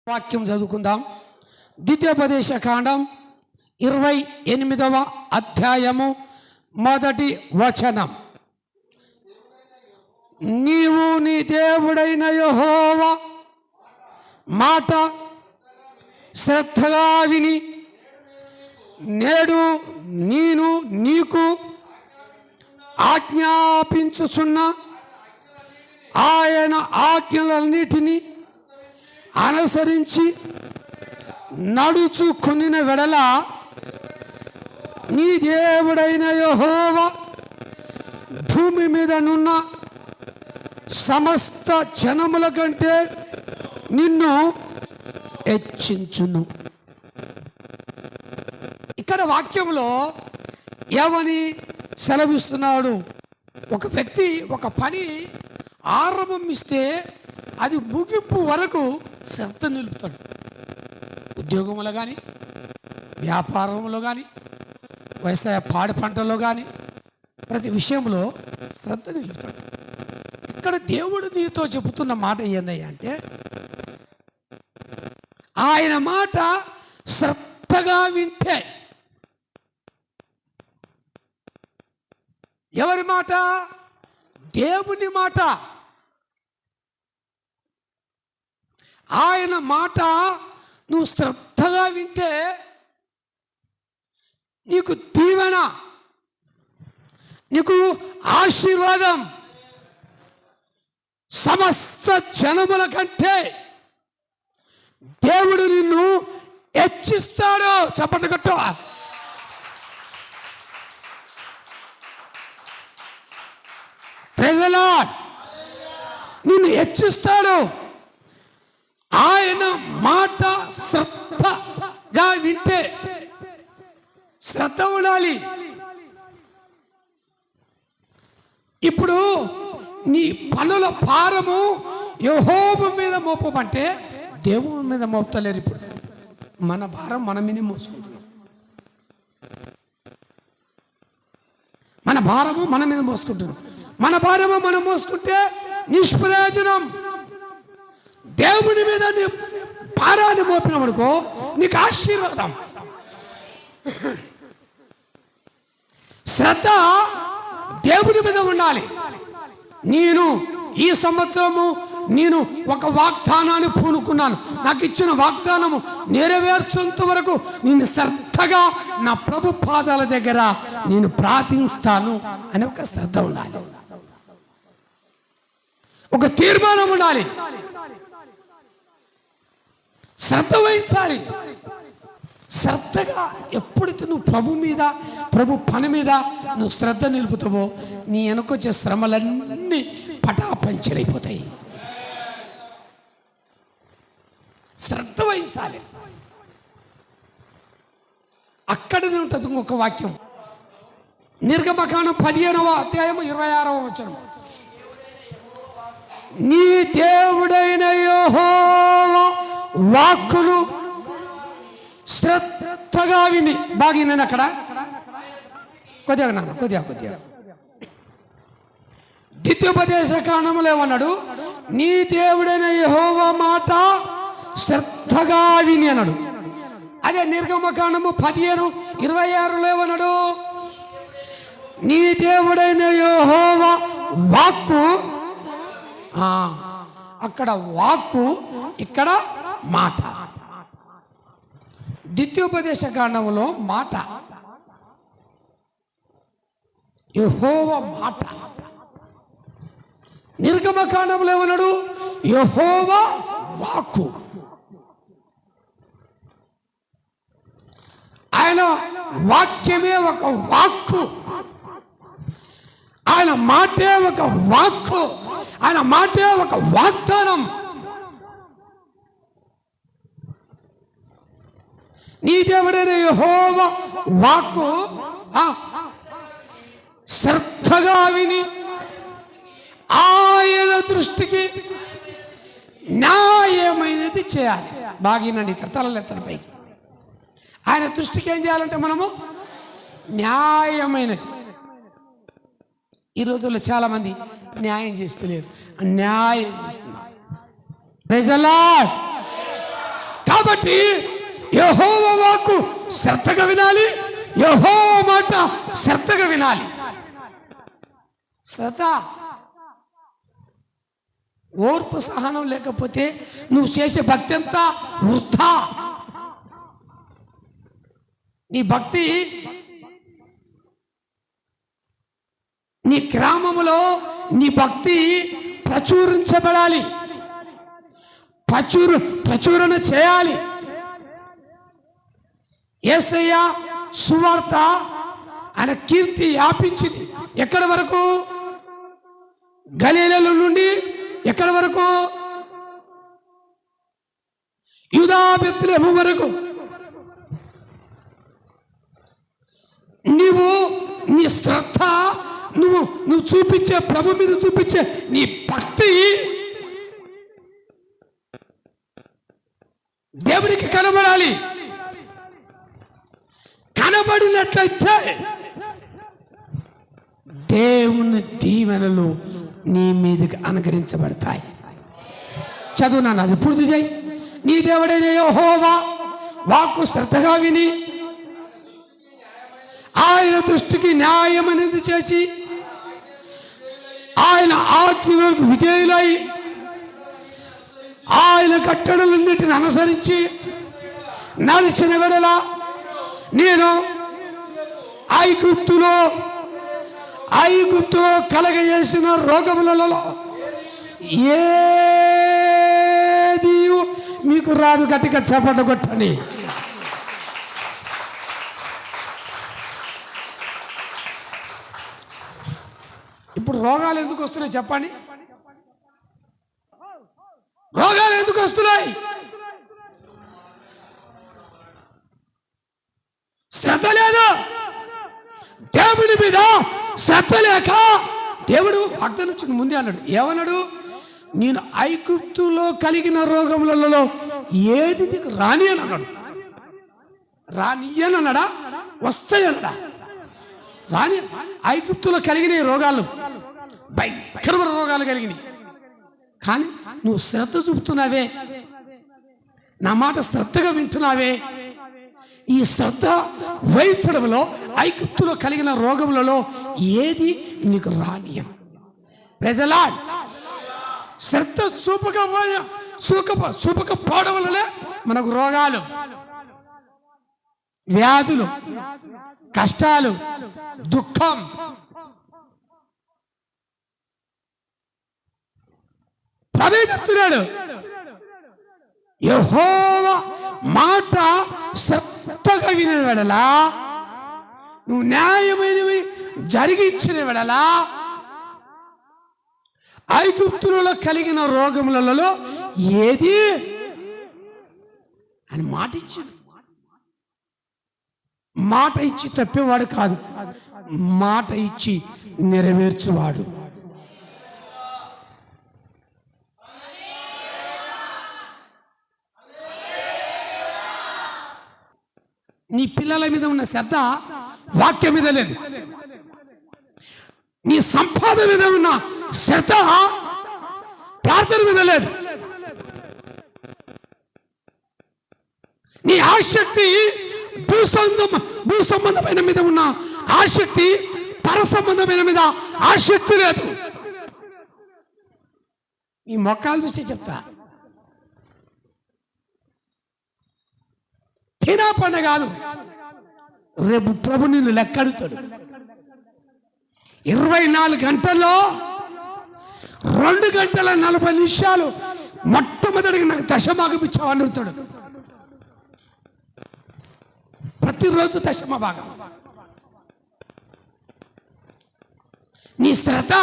వాక్యం చదువుకుందాం. ద్వితీయోపదేశ కాండం 28వ అధ్యాయము 1వ వచనం. నీవు నీ దేవుడైన యెహోవా మాట శ్రద్ధగా విని నేడు నేను నీకు ఆజ్ఞాపించుచున్న ఆయన ఆజ్ఞలన్నిటినీ అనుసరించి నడుచుకొనిన వెడల నీ దేవుడైన యెహోవా భూమి మీద నున్న సమస్త జనముల కంటే నిన్ను హెచ్చించును. ఇక్కడ వాక్యంలో ఏమని సెలవిస్తున్నాడు? ఒక వ్యక్తి ఒక పని ఆరంభిస్తే అది ముగింపు వరకు శ్రద్ధ నిలుపుతాడు. ఉద్యోగంలో కానీ, వ్యాపారంలో కానీ, వ్యవసాయ పాడి పంటల్లో కానీ ప్రతి విషయంలో శ్రద్ధ నిలుపుతాడు. ఇక్కడ దేవుడు నీతో చెబుతున్న మాట ఏందయ్యా అంటే, ఆయన మాట శ్రద్ధగా వింటే. ఎవరి మాట? దేవుని మాట. ఆయన మాట నువ్వు శ్రద్ధగా వింటే నీకు దీవెన, నీకు ఆశీర్వాదం. సమస్త జనముల కంటే దేవుడు నిన్ను హెచ్చిస్తాడు. చప్పట్లు కొట్టు. Praise the Lord. నిన్ను హెచ్చిస్తాడు. ఆయన మాట శ్రద్ధగా వింటే. శ్రద్ధ ఉండాలి. ఇప్పుడు నీ పనుల భారము యెహోవా మీద మోపమంటే దేవుని మీద మోపుతలేరు. ఇప్పుడు మన భారం మన మీద మోసుకుంటున్నాం. మన భారము మన మీద మోసుకుంటున్నాం. మన భారము మనం మోసుకుంటే నిష్ప్రయోజనం. దేవుని మీద నీ భారాన్ని మోపినప్పుడు నీకు ఆశీర్వాదం. శ్రద్ధ దేవుని మీద ఉండాలి. నేను ఈ సంవత్సరము నేను ఒక వాగ్దానాన్ని పూనుకున్నాను. నాకు ఇచ్చిన వాగ్దానము నెరవేర్చేంత వరకు నేను శ్రద్ధగా నా ప్రభు పాదాల దగ్గర నేను ప్రార్థిస్తాను అని ఒక శ్రద్ధ ఉండాలి. ఒక తీర్మానం ఉండాలి. శ్రద్ధ వహించాలి. శ్రద్ధగా ఎప్పుడైతే నువ్వు ప్రభు మీద, ప్రభు పని మీద నువ్వు శ్రద్ధ నిలుపుతావో నీ వెనకొచ్చే శ్రమలన్నీ పటాపంచలైపోతాయి. శ్రద్ధ వహించాలి. అక్కడనే ఉంటుంది ఇంకొక వాక్యం. నిర్గమకాండం 15వ అధ్యాయం 26వ వచనం. నీ దేవుడైన యెహోవా వాక్కును శ్రద్ధగా విని. బాగిన అక్కడ కొద్దిగా నాన్న కొద్దిగా ద్వితీయోపదేశ కాండములో ఏమన్నాడు? నీ దేవుడైన యెహోవా మాట శ్రద్ధగా విని అన్నాడు. అదే నిర్గమకాండము 15:26లో ఏమన్నాడు? నీ దేవుడైన యెహోవా వాక్కు. అక్కడ వాక్కు, ఇక్కడ మాట. ద్వితీయోపదేశ కాండములో మాట, యెహోవా మాట. నిర్గమకాండంలో ఏమన్నాడు? యెహోవా వాక్కు. ఆయన వాక్యమే ఒక వాక్కు. ఆయన మాటే ఒక వాక్కు. ఆయన మాటే ఒక వాగ్దానం. నీ దేవుడైన యెహోవా వాక్కు శ్రద్ధగా విని ఆయన దృష్టికి న్యాయమైనది చేయాలి. బాగినండి ఇక్కడ తలలెత్తన పైకి. ఆయన దృష్టికి ఏం చేయాలంటే మనము న్యాయమైనది. ఈ రోజుల్లో చాలామంది న్యాయం చేస్తలేరు, న్యాయం చేస్తున్నారు. Praise the Lord. కాబట్టి యెహోవా వాక్కు శ్రద్ధగా వినాలి, యెహోవా మాట శ్రద్ధగా వినాలి. శ్రద్ధ, ఓర్పు సహనం లేకపోతే నువ్వు చేసే భక్తి అంతా వృథా. నీ భక్తి నీ గ్రామంలో నీ భక్తి ప్రచురించబడాలి, ప్రచురణ చేయాలి. యేసయ్య సువార్త ఆయన కీర్తి వ్యాపించింది ఎక్కడి వరకు? గలిలయ నుండి ఎక్కడి వరకు? యూదా బెత్లెహేము వరకు. నీ శ్రద్ధ, నువ్వు చూపించే ప్రభు మీద చూపించే నీ భక్తి దేవునికి కనబడాలి. కనబడినట్లయితే దేవుని దీవెనలు నీ మీదకి అనుగ్రహించబడతాయి. చదువు నాన్న, అది పూర్తి చేయి. నీ దేవుడైన యెహోవా వాక్కు శ్రద్ధగా విని ఆయన దృష్టికి న్యాయమనేది చేసి ఆయన ఆజ్ఞలకు విధేయులై ఆయన కట్టడలన్నిటిని అనుసరించి నడిచిన వెడల నేను ఐగుప్తులో కలగజేసిన రోగములలో ఏది మీకు రాదు. గట్టిగా చప్పట్లు కొట్టండి. ఇప్పుడు రోగాలు ఎందుకు వస్తున్నాయి చెప్పండి? రోగాలు ఎందుకు వస్తున్నాయి? శ్రద్ధ లేదు. దేవుడి మీద శ్రద్ధ లేక దేవుడు వాగ్దానం ముందే అన్నాడు. ఏమన్నాడు? నేను ఐగుప్తులో కలిగిన రోగములలో ఏది నీకు రాని అని అన్నాడు. రాని అన్నాడా? వస్తాయన్నాడా? రాని. ఐగుప్తులో కలిగిన రోగాలు భయంకరమైన రోగాలు కలిగినాయి. కానీ నువ్వు శ్రద్ధ చూపుతున్నావే, నా మాట శ్రద్ధగా వింటున్నావే. ఈ శ్రద్ధ వహించడంలో ఐగుప్తులో కలిగిన రోగములలో ఏది నీకు రానియం. ప్రజలా శ్రద్ధ చూపకపోవడం వల్లనే మనకు రోగాలు, వ్యాధులు, కష్టాలు, దుఃఖం. ప్రవేశిస్తున్నాడు. యెహోవా మాట శ్రద్ధగా వినే వెడలా, నువ్వు న్యాయమైనవి జరిగించిన వెడలా ఐగుప్తులలో కలిగిన రోగములలో ఏది అని మాట ఇచ్చాడు. మాట ఇచ్చి తప్పేవాడు కాదు, మాట ఇచ్చి నెరవేర్చువాడు. నీ పిల్లల మీద ఉన్న శ్రద్ధ వాక్యం మీద లేదు. నీ సంపాదన మీద ఉన్న శ్రద్ధ ప్రార్థన మీద లేదు. నీ ఆసక్తి భూ సంబంధమైన మీద ఉన్న ఆసక్తి, పర సంబంధమైన మీద ఆసక్తి లేదు. నీ మొక్కలు చూసి చెప్తా, తినా పండ కాదు, రేపు ప్రభు నిన్ను లెక్కడుతాడు. 24 గంటల్లో 2 గంటల 40 నిమిషాలు మొట్టమొదటిగా నాకు దశభాగం ఇచ్చావని అడుగుతాడు. ప్రతిరోజు దశమ భాగం. నీ శ్రద్ధ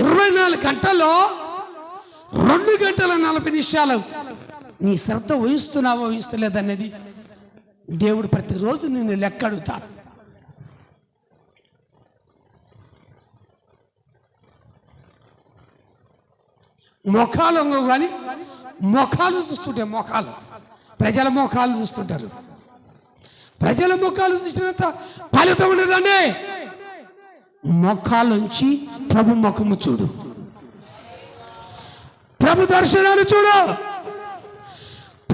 24 గంటల్లో 2 గంటల 40 నిమిషాలు నీ శ్రద్ధ వహిస్తున్నావో వహిస్తలేదనేది దేవుడు ప్రతిరోజు నిన్ను లెక్కడుగుతాడు. ముఖాలు కానీ ముఖాలు చూస్తుంటే, ప్రజల ముఖాలు చూస్తుంటారు. ప్రజల ముఖాలు చూసినంత ఫలితం ఉండదండి. ముఖాలుంచి ప్రభు ముఖము చూడు, ప్రభు దర్శనాలు చూడు.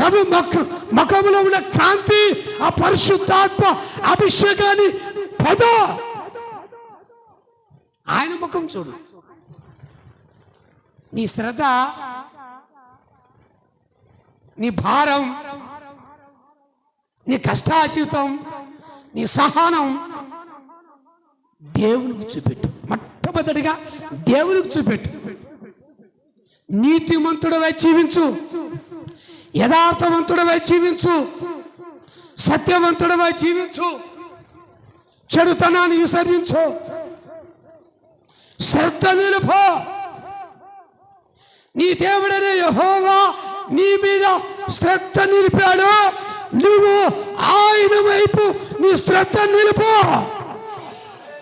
ప్రభు ముఖంలో ఉన్న కాంతి, ఆ పరిశుద్ధాత్మ అభిషేకాన్ని పద ఆయన ముఖం చూడు. నీ శ్రద్ధ, నీ భారం, నీ కష్టాజీవితం, నీ సహనం దేవునికి చూపెట్టు. మొట్టమొదటిగా దేవునికి చూపెట్టు. నీతిమంతుడవై జీవించు, యథార్థవంతుడవై జీవించు, సత్యవంతుడవై జీవించు, చెడుతనాన్ని విసర్జించు, శ్రద్ధ నిలుపు. నీ దేవుడనే యెహోవా నీ మీద శ్రద్ధ నిలిపాడు, నువ్వు ఆయన వైపు నీ శ్రద్ధ నిలుపు.